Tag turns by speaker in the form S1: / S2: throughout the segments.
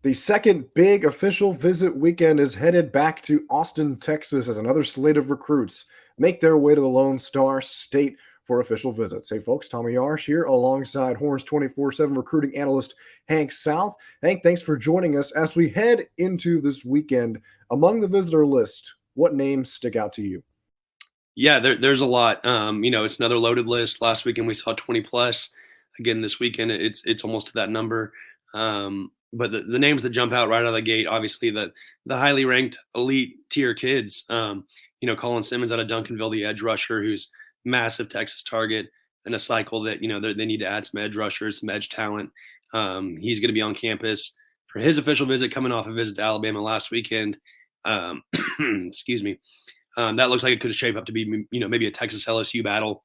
S1: The second big official visit weekend is headed back to Austin, Texas, as another slate of recruits make their way to the Lone Star State for official visits. Hey, folks, Tommy Yarsh here alongside Horns 24/7 recruiting analyst Hank South. Hank, thanks for joining us as we head into this weekend. Among the visitor list, what names stick out to you?
S2: Yeah, there's a lot. It's another loaded list. Last weekend we saw 20 plus. Again, this weekend it's almost to that number. But the names that jump out right out of the gate, obviously the highly ranked elite tier kids. Colin Simmons out of Duncanville, the edge rusher, who's massive Texas target in a cycle that they need to add some edge rushers, some edge talent. He's going to be on campus for his official visit, coming off a visit to Alabama last weekend. Excuse me. That looks like it could shape up to be, maybe a Texas LSU battle.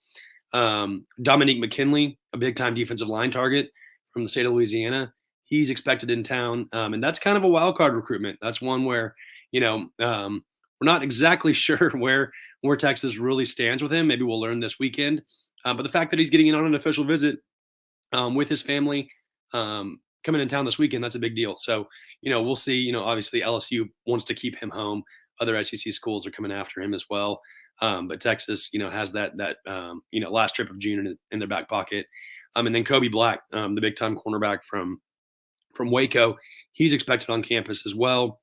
S2: Dominique McKinley, a big time defensive line target from the state of Louisiana. He's expected in town. And that's kind of a wild card recruitment. That's one where, we're not exactly sure where Texas really stands with him. Maybe we'll learn this weekend. But the fact that he's getting in on an official visit with his family coming in town this weekend, that's a big deal. So, we'll see. Obviously LSU wants to keep him home. Other SEC schools are coming after him as well. But Texas, has that last trip of June in their back pocket. And then Kobe Black, the big time cornerback from Waco, he's expected on campus as well.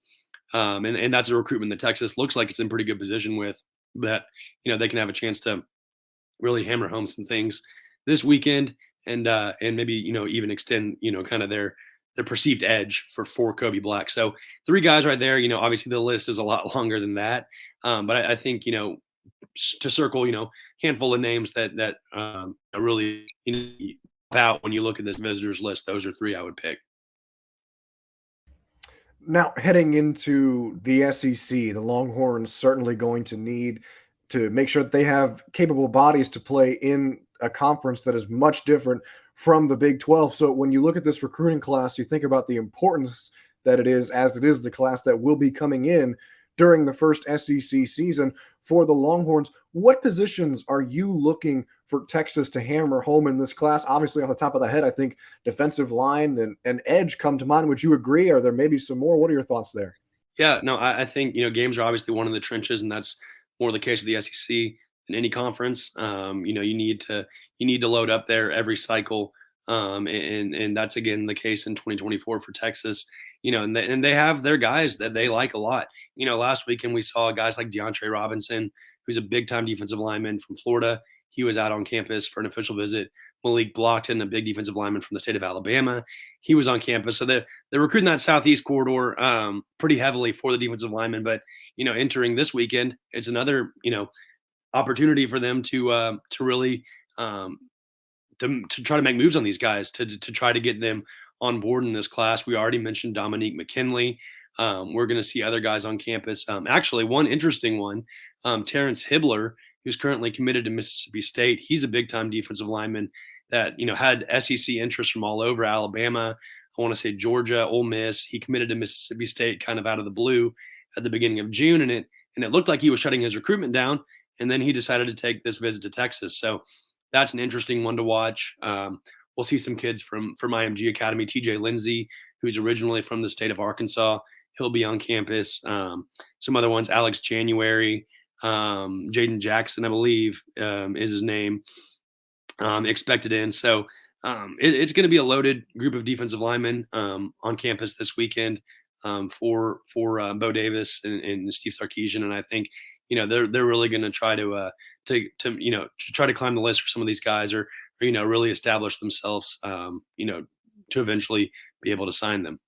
S2: And that's a recruitment that Texas looks like it's in pretty good position with. That they can have a chance to really hammer home some things this weekend, and maybe even extend kind of their perceived edge for Kobe Black. So three guys right there. Obviously the list is a lot longer than that, but I think to circle handful of names that are really about when you look at this visitors list. Those are three I would pick.
S1: Now, heading into the SEC, the Longhorns certainly going to need to make sure that they have capable bodies to play in a conference that is much different from the Big 12. So when you look at this recruiting class, you think about the importance that it is, as it is the class that will be coming in during the first SEC season for the Longhorns. What positions are you looking for Texas to hammer home in this class? Obviously, off the top of the head, I think defensive line and edge come to mind. Would you agree? Are there maybe some more? What are your thoughts there?
S2: Yeah, no, I think games are obviously one of the trenches, and that's more the case with the SEC than any conference. You need to load up there every cycle, and that's again the case in 2024 for Texas. And they have their guys that they like a lot. Last weekend we saw guys like DeAndre Robinson, who's a big time defensive lineman from Florida. He was out on campus for an official visit. Malik Blockton, a big defensive lineman from the state of Alabama, he was on campus. So they're recruiting that Southeast corridor pretty heavily for the defensive linemen. But entering this weekend, it's another opportunity for them to really um, to try to make moves on these guys to try to get them on board in this class. We already mentioned Dominique McKinley. We're going to see other guys on campus. Actually, one interesting one, Terrence Hibbler, who's currently committed to Mississippi State. He's a big time defensive lineman that had SEC interest from all over Alabama. I want to say Georgia, Ole Miss. He committed to Mississippi State kind of out of the blue at the beginning of June, and it looked like he was shutting his recruitment down. And then he decided to take this visit to Texas. So that's an interesting one to watch. We'll see some kids from IMG Academy. TJ Lindsay, who's originally from the state of Arkansas, he'll be on campus. Some other ones, Alex January, Jaden Jackson, I believe, is his name, expected in. So it's going to be a loaded group of defensive linemen on campus this weekend for Bo Davis and Steve Sarkisian. And I think they're really going to try to try to climb the list for some of these guys, or really establish themselves, to eventually be able to sign them.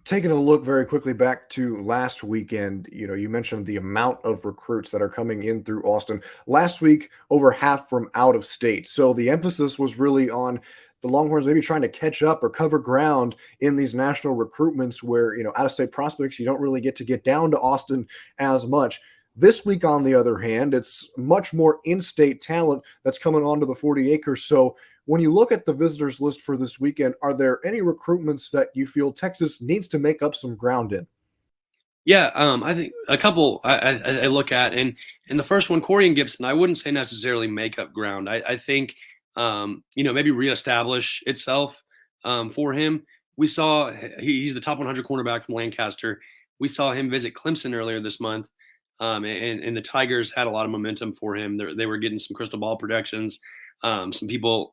S1: Taking a look very quickly back to last weekend, you mentioned the amount of recruits that are coming in through Austin. Last week, over half from out of state. So the emphasis was really on the Longhorns maybe trying to catch up or cover ground in these national recruitments where, out of state prospects, you don't really get down to Austin as much. This week, on the other hand, it's much more in-state talent that's coming onto the 40 acres. So when you look at the visitors list for this weekend, are there any recruitments that you feel Texas needs to make up some ground in?
S2: Yeah, I think a couple I look at, and the first one, Corey and Gibson, I wouldn't say necessarily make up ground. I think maybe reestablish itself for him. we saw he's the top 100 cornerback from Lancaster. We saw him visit Clemson earlier this month, and the Tigers had a lot of momentum for him. They were getting some crystal ball predictions, some people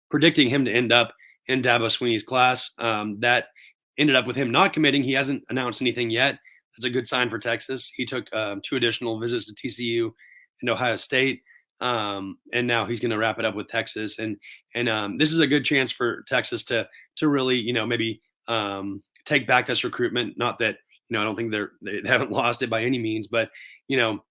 S2: predicting him to end up in Dabo Sweeney's class. That ended up with him not committing. He hasn't announced anything yet. That's a good sign for Texas. He took 2 additional visits to TCU and Ohio State, and now he's going to wrap it up with Texas. And this is a good chance for Texas to really, maybe take back this recruitment. Not that I don't think they haven't lost it by any means, but you know,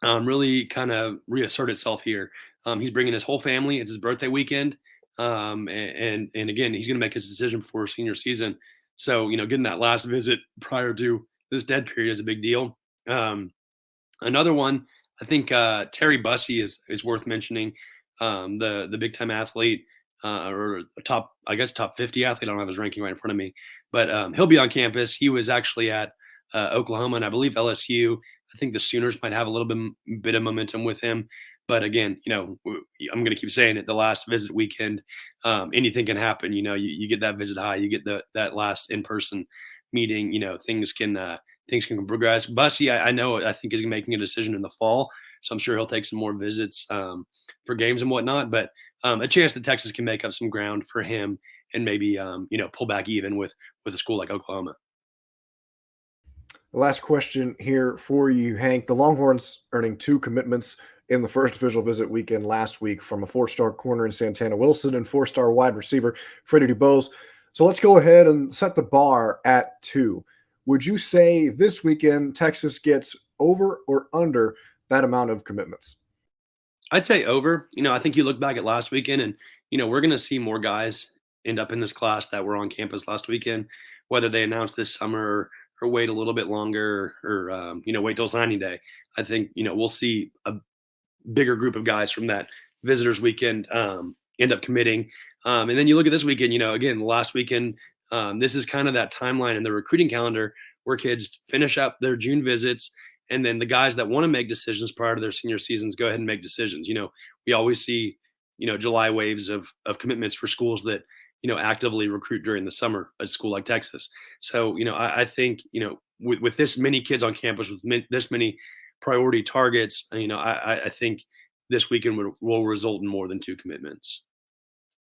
S2: really kind of reassert itself here. He's bringing his whole family. It's his birthday weekend, and again, he's going to make his decision before senior season. So getting that last visit prior to this dead period is a big deal. Another one, I think Terry Bussey is worth mentioning. The big time athlete, or top, I guess top 50 athlete. I don't have his ranking right in front of me, but he'll be on campus. He was actually at Oklahoma and I believe LSU. I think the Sooners might have a little bit of momentum with him. But again, I'm going to keep saying it. The last visit weekend, anything can happen. You get that visit high, you get that last in person meeting. Things can progress. Bussy, I know, I think is making a decision in the fall, so I'm sure he'll take some more visits for games and whatnot. But a chance that Texas can make up some ground for him and maybe pull back even with a school like Oklahoma.
S1: The last question here for you, Hank. The Longhorns earning 2 commitments in the first official visit weekend last week from a 4-star corner in Santana Wilson and 4-star wide receiver Freddie DuBose. So let's go ahead and set the bar at 2. Would you say this weekend Texas gets over or under that amount of commitments?
S2: I'd say over. I think you look back at last weekend, and we're going to see more guys end up in this class that were on campus last weekend, whether they announce this summer or wait a little bit longer or wait till signing day. I think we'll see a bigger group of guys from that visitors weekend end up committing. And then you look at this weekend. Again, last weekend, this is kind of that timeline in the recruiting calendar where kids finish up their June visits, and then the guys that want to make decisions prior to their senior seasons go ahead and make decisions. We always see July waves of commitments for schools that actively recruit during the summer at a school like Texas. So I think with this many kids on campus, with this many priority targets, I think this weekend will result in more than 2 commitments.